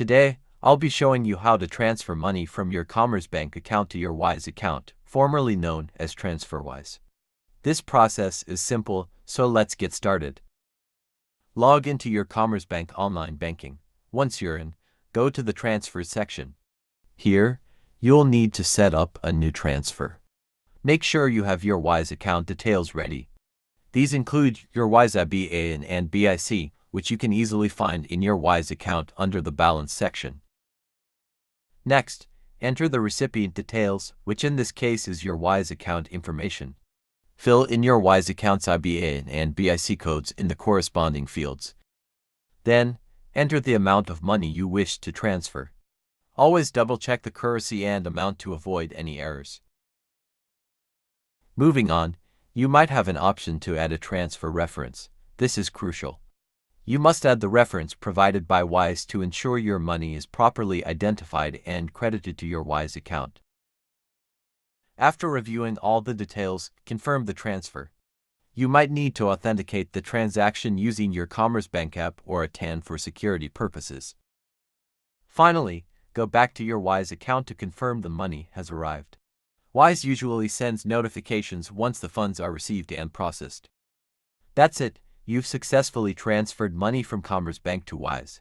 Today, I'll be showing you how to transfer money from your Commerzbank account to your Wise account, formerly known as TransferWise. This process is simple, so let's get started. Log into your Commerzbank online banking. Once you're in, go to the Transfers section. Here, you'll need to set up a new transfer. Make sure you have your Wise account details ready. These include your Wise IBAN and BIC, which you can easily find in your Wise account under the Balance section. Next, enter the recipient details, which in this case is your Wise account information. Fill in your Wise account's IBAN and BIC codes in the corresponding fields. Then, enter the amount of money you wish to transfer. Always double-check the currency and amount to avoid any errors. Moving on, you might have an option to add a transfer reference. This is crucial. You must add the reference provided by Wise to ensure your money is properly identified and credited to your Wise account. After reviewing all the details, confirm the transfer. You might need to authenticate the transaction using your Commerzbank app or a TAN for security purposes. Finally, go back to your Wise account to confirm the money has arrived. Wise usually sends notifications once the funds are received and processed. That's it, you've successfully transferred money from Commerzbank to Wise.